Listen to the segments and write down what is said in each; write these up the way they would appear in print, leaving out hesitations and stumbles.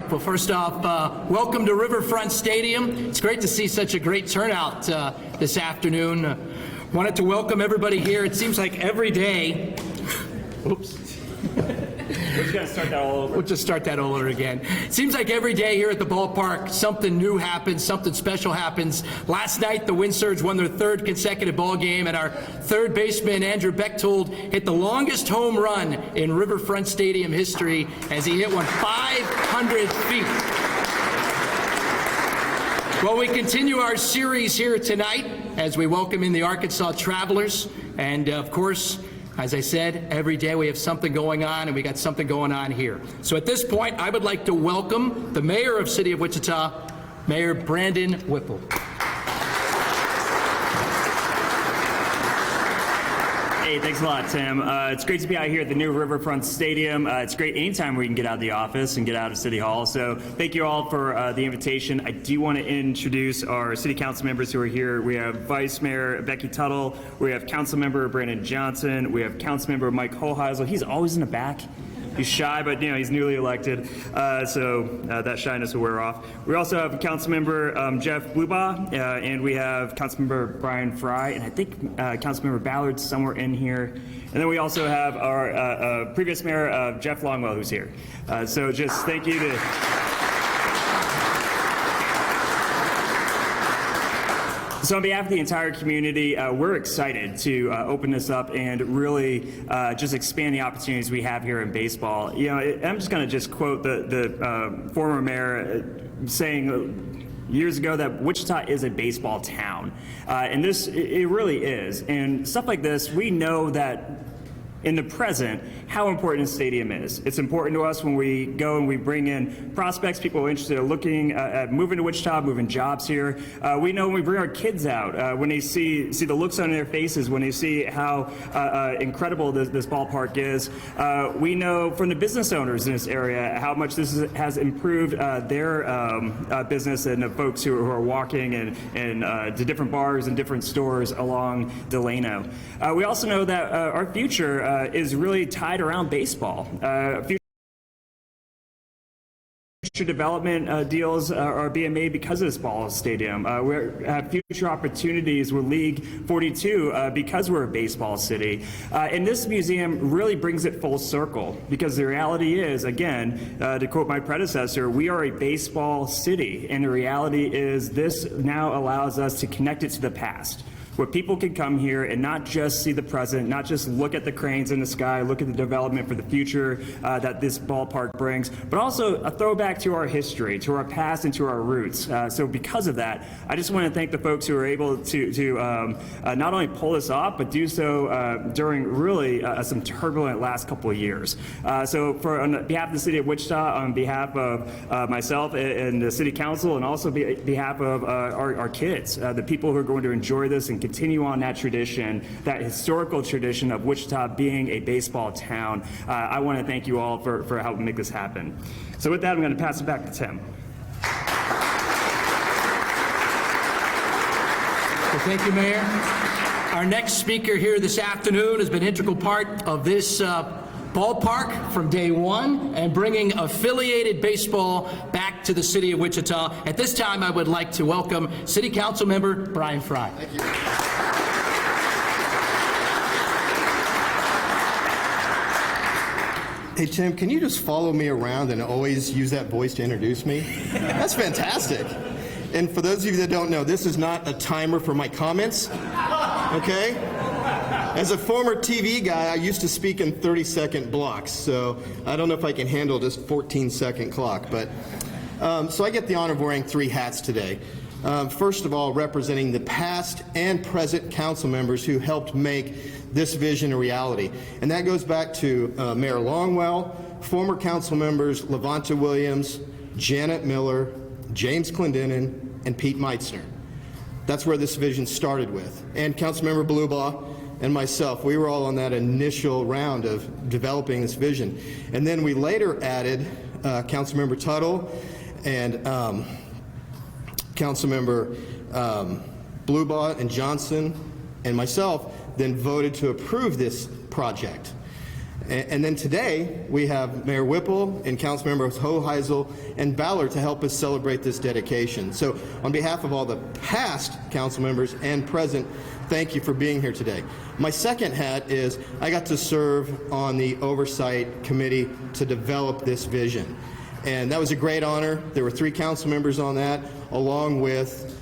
Well, first off, welcome to Riverfront Stadium. It's great to see such a great turnout this afternoon. Wanted to welcome everybody here. It seems like every day. Oops. We're just going to start that all over. We'll just start that all over again. It seems like every day here at the ballpark, something new happens, something special happens. Last night, the Wind Surge won their third consecutive ball game, and our third baseman, Andrew Bechtold, hit the longest home run in Riverfront Stadium history as he hit one 500 feet. Well, we continue our series here tonight as we welcome in the Arkansas Travelers, and of course, as I said, every day we have something going on, and we got something going on here. So at this point, I would like to welcome the mayor of City of Wichita, Mayor Brandon Whipple. Hey, thanks a lot, Tim. It's great to be out here at the new Riverfront Stadium. It's great anytime we can get out of the office and get out of City Hall. So thank you all for the invitation. I do want to introduce our city council members who are here. We have Vice Mayor Becky Tuttle. We have Council Member Brandon Johnson. We have Council Member Mike Hoheisel. He's always in the back. He's shy, but he's newly elected, so that shyness will wear off. We also have Councilmember Jeff Blubaugh, and we have Councilmember Brian Fry, and I think Councilmember Ballard's somewhere in here. And then we also have our previous mayor, Jeff Longwell, who's here. So just thank you to. So on behalf of the entire community, we're excited to open this up and really just expand the opportunities we have here in baseball. I'm just going to quote the former mayor saying years ago that Wichita is a baseball town. And this, it really is. And stuff like this, we know that in the present, how important a stadium is. It's important to us when we go and we bring in prospects, people interested in looking at moving to Wichita, moving jobs here. We know when we bring our kids out, when they see the looks on their faces, when they see how incredible this ballpark is. We know from the business owners in this area how much this has improved their business and the folks who are walking and to different bars and different stores along Delano. We also know that our future is really tied around baseball. Future development deals are being made because of this ball stadium. We have future opportunities with League 42 because we're a baseball city. And this museum really brings it full circle because the reality is, again, to quote my predecessor, we are a baseball city. And the reality is this now allows us to connect it to the past, where people can come here and not just see the present, not just look at the cranes in the sky, look at the development for the future that this ballpark brings, but also a throwback to our history, to our past, and to our roots. So because of that, I just want to thank the folks who are able to not only pull this off, but do so during really some turbulent last couple of years. So on behalf of the City of Wichita, on behalf of myself and the City Council, and also behalf of our kids, the people who are going to enjoy this and continue on that tradition, that historical tradition of Wichita being a baseball town. I want to thank you all for helping make this happen. So with that, I'm going to pass it back to Tim. Well, thank you, Mayor. Our next speaker here this afternoon has been an integral part of this ballpark from day one and bringing affiliated baseball back to the City of Wichita. At this time, I would like to welcome City Council Member Brian Fry. Thank you. Hey, Tim, can you just follow me around and always use that voice to introduce me? That's fantastic. And for those of you that don't know, this is not a timer for my comments, okay? As a former TV guy, I used to speak in 30-second blocks, so I don't know if I can handle this 14-second clock. But so I get the honor of wearing three hats today. First of all, representing the past and present council members who helped make this vision a reality. And that goes back to Mayor Longwell, former council members Levanta Williams, Janet Miller, James Clendenin, and Pete Meitzner. That's where this vision started with. And Councilmember Blubaugh and myself, we were all on that initial round of developing this vision. And then we later added Councilmember Tuttle and Councilmember Blubaugh and Johnson and myself then voted to approve this project. And then today, we have Mayor Whipple and Councilmembers Hoheisel and Ballard to help us celebrate this dedication. So on behalf of all the past council members and present, thank you for being here today. My second hat is I got to serve on the Oversight Committee to develop this vision. And that was a great honor. There were 3 council members on that, along with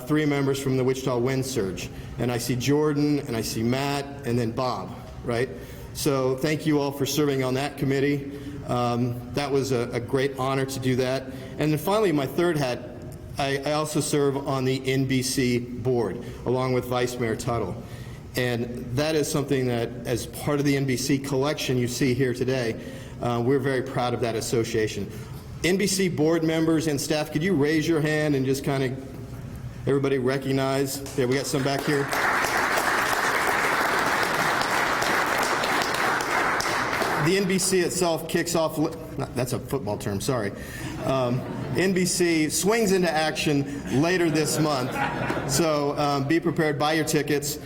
3 members from the Wichita Wind Surge. And I see Jordan, and I see Matt, and then Bob, right? So thank you all for serving on that committee. That was a great honor to do that. And then finally, my third hat, I also serve on the NBC board, along with Vice Mayor Tuttle. And that is something that, as part of the NBC collection you see here today, we're very proud of that association. NBC board members and staff, could you raise your hand and just kind of everybody recognize? Yeah, we got some back here. The NBC itself kicks off, that's a football term, sorry. NBC swings into action later this month, so be prepared, buy your tickets.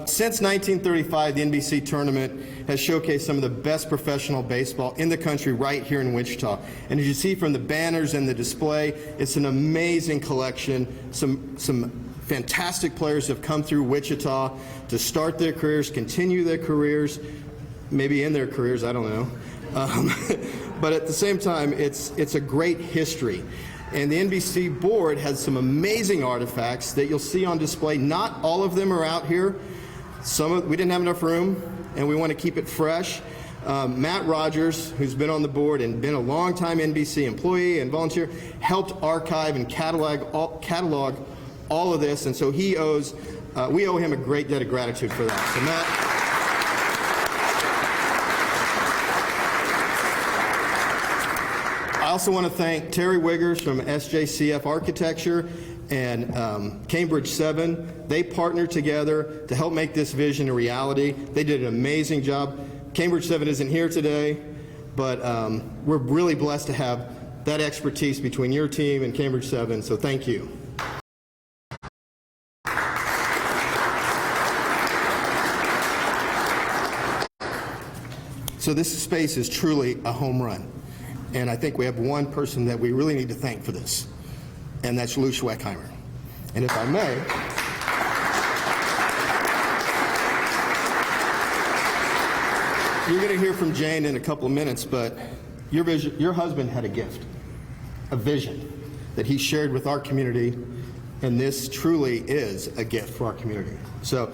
Since 1935, the NBC tournament has showcased some of the best professional baseball in the country right here in Wichita. And as you see from the banners and the display, it's an amazing collection. Some fantastic players have come through Wichita to start their careers, continue their careers, maybe in their careers, I don't know. But at the same time, it's a great history. And the NBC board has some amazing artifacts that you'll see on display. Not all of them are out here. We didn't have enough room, and we want to keep it fresh. Matt Rogers, who's been on the board and been a long-time NBC employee and volunteer, helped archive and catalog all of this, and so we owe him a great debt of gratitude for that. So Matt. I also want to thank Terry Wiggers from SJCF Architecture and Cambridge 7. They partnered together to help make this vision a reality. They did an amazing job. Cambridge 7 isn't here today, but we're really blessed to have that expertise between your team and Cambridge 7, so thank you. So this space is truly a home run. And I think we have one person that we really need to thank for this, and that's Lou Schweckheimer. And if I may, you're going to hear from Jane in a couple of minutes, but your husband had a gift, a vision that he shared with our community, and this truly is a gift for our community. So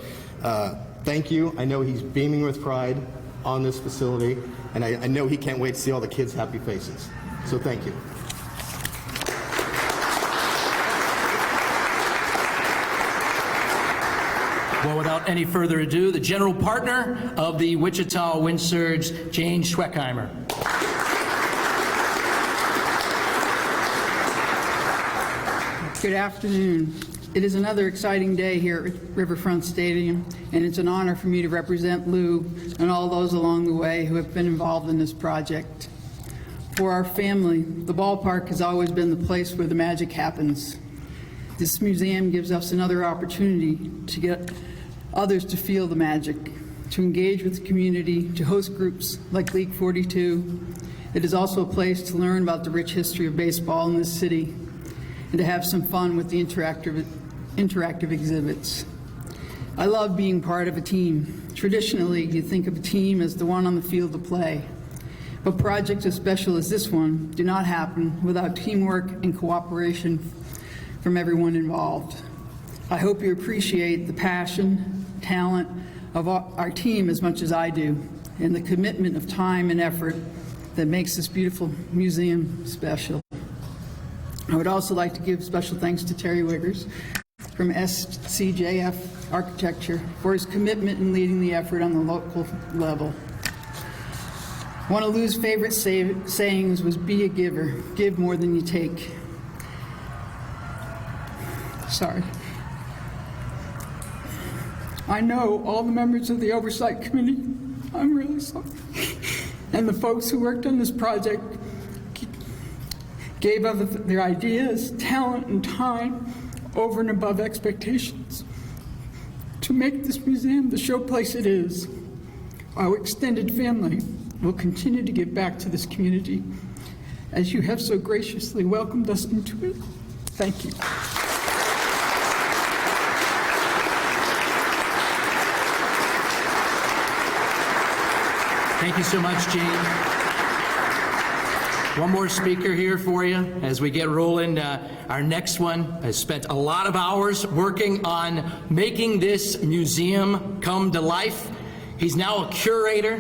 thank you. I know he's beaming with pride on this facility, and I know he can't wait to see all the kids' happy faces. So thank you. Well, without any further ado, the general partner of the Wichita Wind Surge, Jane Schweckheimer. Good afternoon. It is another exciting day here at Riverfront Stadium, and it's an honor for me to represent Lou and all those along the way who have been involved in this project. For our family, the ballpark has always been the place where the magic happens. This museum gives us another opportunity to get others to feel the magic, to engage with the community, to host groups like League 42. It is also a place to learn about the rich history of baseball in this city and to have some fun with the interactive exhibits. I love being part of a team. Traditionally, you think of a team as the one on the field to play. But projects as special as this one do not happen without teamwork and cooperation from everyone involved. I hope you appreciate the passion, talent of our team as much as I do, and the commitment of time and effort that makes this beautiful museum special. I would also like to give special thanks to Terry Wiggers from SCJF Architecture for his commitment in leading the effort on the local level. One of Lou's favorite sayings was, "Be a giver, give more than you take." Sorry. I know all the members of the Oversight Committee, I'm really sorry, and the folks who worked on this project gave of their ideas, talent, and time over and above expectations to make this museum the showplace it is. Our extended family will continue to give back to this community as you have so graciously welcomed us into it. Thank you. Thank you so much, Gene. One more speaker here for you as we get rolling. Our next one has spent a lot of hours working on making this museum come to life. He's now a curator,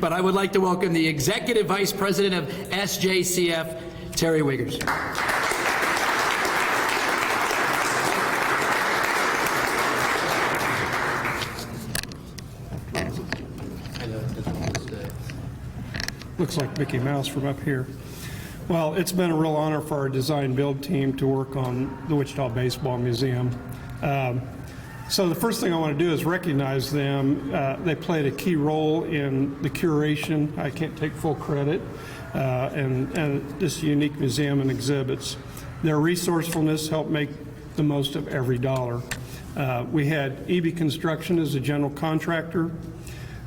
but I would like to welcome the Executive Vice President of SJCF, Terry Wiggers. Looks like Mickey Mouse from up here. Well, it's been a real honor for our design build team to work on the Wichita Baseball Museum. So the first thing I want to do is recognize them. They played a key role in the curation. I can't take full credit. And this unique museum and exhibits. Their resourcefulness helped make the most of every dollar. We had EB Construction as a general contractor.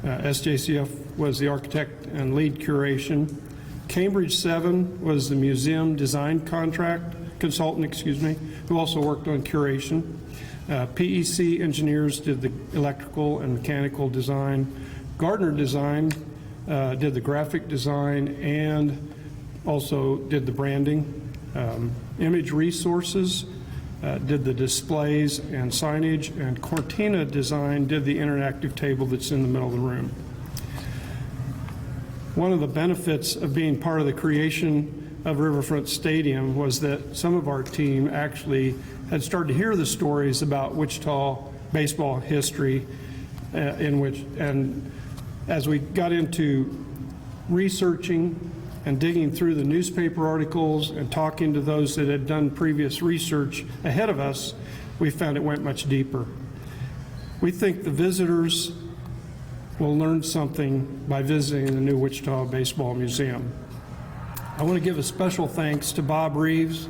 SJCF was the architect and lead curation. Cambridge 7 was the museum design consultant, who also worked on curation. PEC engineers did the electrical and mechanical design. Gardner Design did the graphic design and also did the branding. Image Resources did the displays and signage, and Cortina Design did the interactive table that's in the middle of the room. One of the benefits of being part of the creation of Riverfront Stadium was that some of our team actually had started to hear the stories about Wichita baseball history, and as we got into researching and digging through the newspaper articles and talking to those that had done previous research ahead of us, we found it went much deeper. We think the visitors will learn something by visiting the new Wichita Baseball Museum. I want to give a special thanks to Bob Reeves,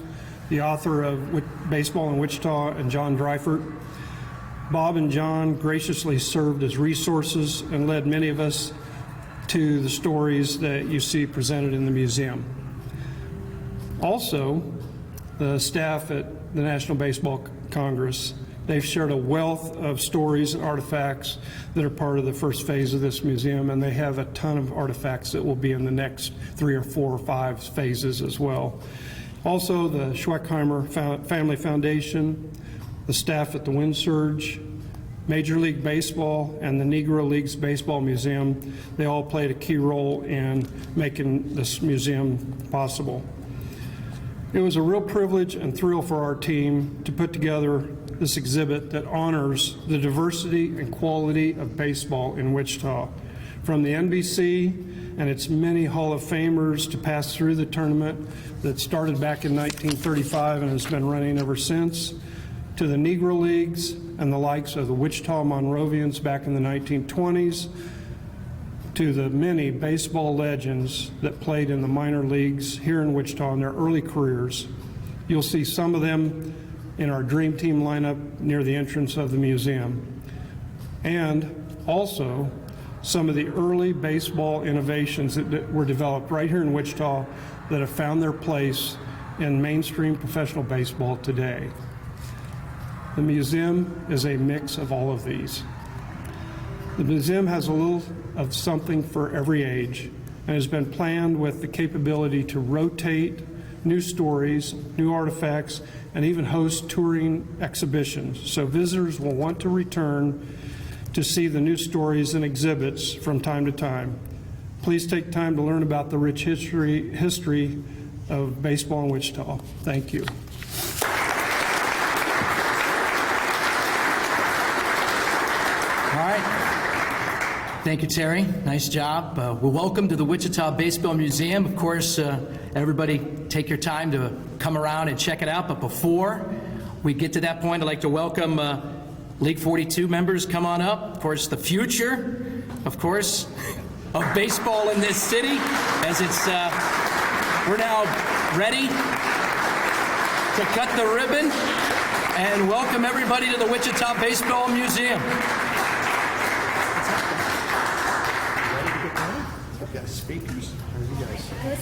the author of Baseball in Wichita, and John Dreifert. Bob and John graciously served as resources and led many of us to the stories that you see presented in the museum. Also, the staff at the National Baseball Congress, they've shared a wealth of stories and artifacts that are part of the first phase of this museum, and they have a ton of artifacts that will be in the next 3 or 4 or 5 phases as well. Also, the Schweckheimer Family Foundation, the staff at the Wind Surge, Major League Baseball, and the Negro Leagues Baseball Museum, they all played a key role in making this museum possible. It was a real privilege and thrill for our team to put together this exhibit that honors the diversity and quality of baseball in Wichita. From the NBC and its many Hall of Famers to pass through the tournament that started back in 1935 and has been running ever since, to the Negro Leagues and the likes of the Wichita Monrovians back in the 1920s, to the many baseball legends that played in the minor leagues here in Wichita in their early careers. You'll see some of them in our Dream Team lineup near the entrance of the museum. And also some of the early baseball innovations that were developed right here in Wichita that have found their place in mainstream professional baseball today. The museum is a mix of all of these. The museum has a little of something for every age and has been planned with the capability to rotate new stories, new artifacts, and even host touring exhibitions. So visitors will want to return to see the new stories and exhibits from time to time. Please take time to learn about the rich history of baseball in Wichita. Thank you. All right. Thank you, Terry. Nice job. Well, welcome to the Wichita Baseball Museum. Of course, everybody take your time to come around and check it out. But before we get to that point, I'd like to welcome League 42 members. Come on up. Of course, the future, of course, of baseball in this city, as it's, we're now ready to cut the ribbon and welcome everybody to the Wichita Baseball Museum. this?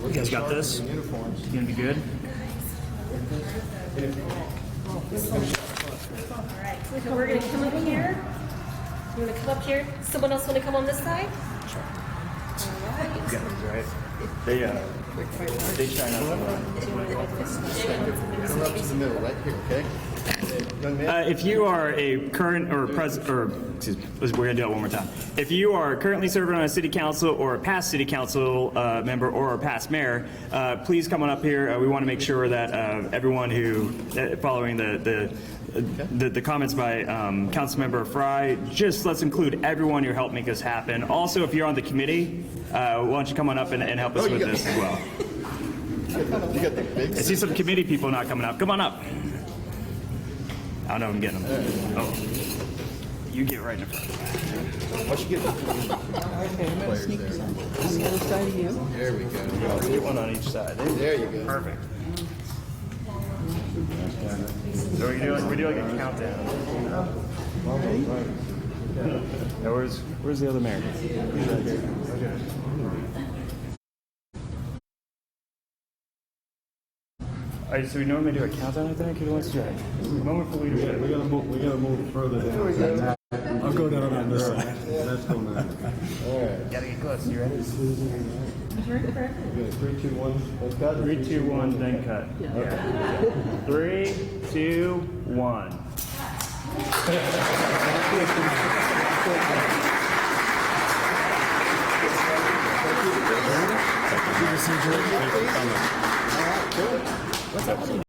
You guys got this? You gonna be good? Alright, so we're gonna come over here. You wanna come up here? Someone else wanna come on this side? Right. They shine up. Come up to the middle, right here, okay? Young man. If you are a current or present, or excuse me, we're gonna do it one more time. If you are currently serving on a city council or a past city council member or a past mayor, please come on up here. We want to make sure that everyone who, following the comments by Councilmember Fry, just let's include everyone who helped make this happen. Also, if you're on the committee, why don't you come on up and help us with this as well? You got the big I see some committee people not coming up. Come on up. I don't know if I'm getting them. Oh, you get right in front. Why don't you get players there? On the other side of you. There we go. Let's get one on each side. There you go. Perfect. So we're doing a countdown. Now where's the other mayor? He's right here. Okay. All right, so we normally do a countdown, I think. Who wants to do it? Moment for leadership. We gotta move further down. I'll go down on this side. Let's go now. Gotta get close. You ready? Okay, 3, 2, 1. Let's cut. 3, 2, 1, then cut. Yeah. 3, 2, 1. What's up?